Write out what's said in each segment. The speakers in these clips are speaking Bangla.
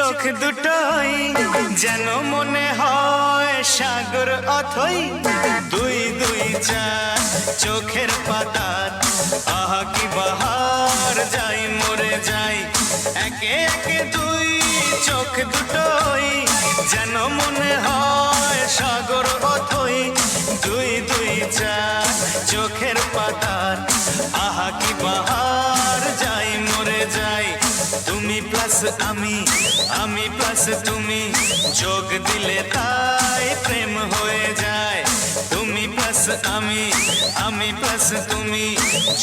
চোখ দুটোই যেন মনে হয় সাগর অথই দুই দুই চার চোখের পাতার আহা কি বাহার যাই মরে যাই একে একে দুই চোখ দুটোই যেন মনে হয় সাগর অথই দুই দুই চার চোখের পাতার আহা কি বাহার যাই মরে যাই তুমি প্লাস আমি প্লাস তুমি যোগ দিলে তাই প্রেম হয়ে যায় তুমি প্লাস আমি প্লাস তুমি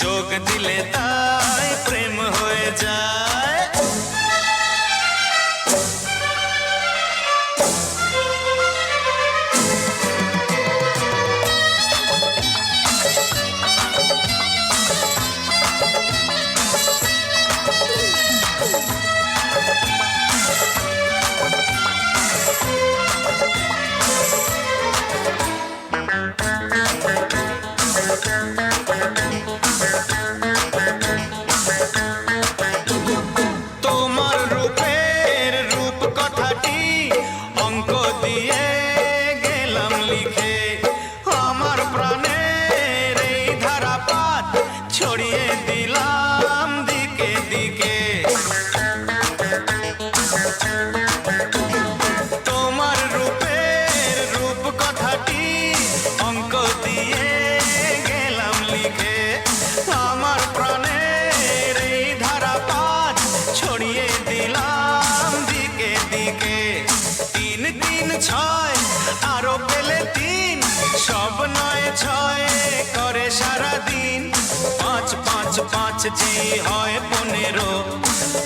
যোগ দিলে তাই প্রেম হয়ে যায় ছড়িয়ে দিলাম দিকে দিকে তোমার রূপের রূপ কথাটি অঙ্ক দিয়ে গেলাম লিখে আমার প্রাণের এই ধারাপাত ছড়িয়ে দিলাম দিকে দিকে তিন তিন ছয় আরো পেলে তিন সব নয় ছয় করে সারাদিন পাঁচ পাঁচ পাঁচ জি হয় 15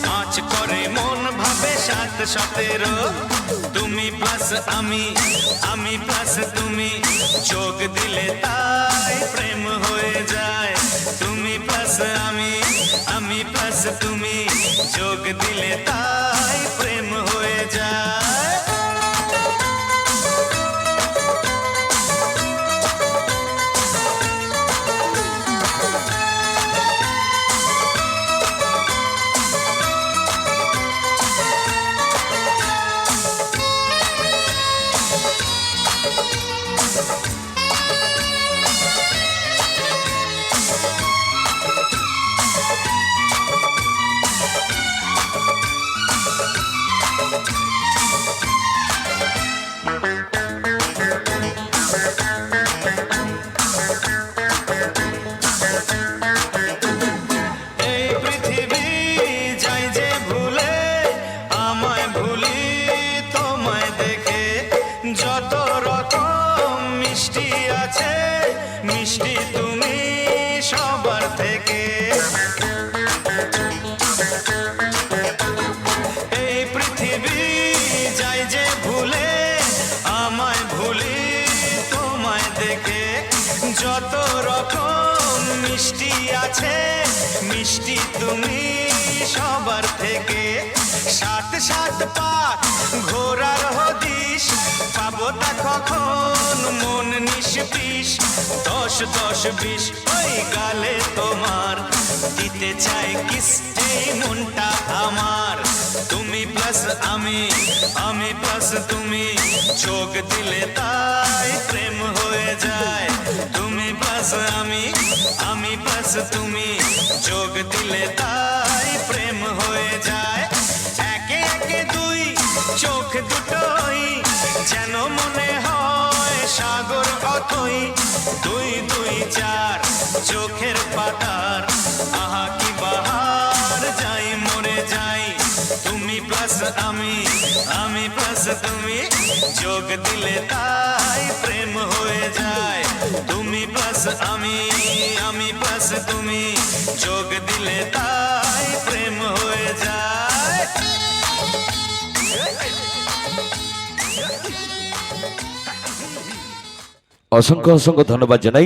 পাঁচ করে মন ভাবে 7 17 তুমি প্লাস আমি প্লাস তুমি যোগ দিলে তাই প্রেম হয়ে যায় তুমি প্লাস আমি প্লাস তুমি যোগ দিলে তাই প্রেম হয়ে যায় যত রকম মিষ্টি আছে মিষ্টি তুমি সবার থেকে এই পৃথিবী যাই যে ভুলে আমায় ভুলি তোমায় দেখে যত রকম মিষ্টি আছে মিষ্টি তুমি সবার থেকে 7 পাক ঘোরার হদিশ পাবো তা কখন মন নিষ্পিস 10 20 ওই গালে তোমার দিতে চাই কিস এই মনটা আমার তুমি প্লাস আমি প্লাস তুমি যোগ দিলে তাই প্রেম হয়ে যায় তুমি প্লাস আমি প্লাস তুমি যোগ দিলে তাই প্রেম হয়ে যায় একে একে দুই চোখ দুটোই যেন মনে হয় সাগর অথই দুই দুই চার চোখের পাতার আহা কি বাহার যাই মরে যাই তুমি প্লাস আমি প্লাস তুমি যোগ দিলে তাই প্রেম হয়ে যায় তুমি প্লাস আমি প্লাস তুমি যোগ দিলে তাই প্রেম হয়ে যায় অসংখ্য অসংখ্য ধন্যবাদ জানাই।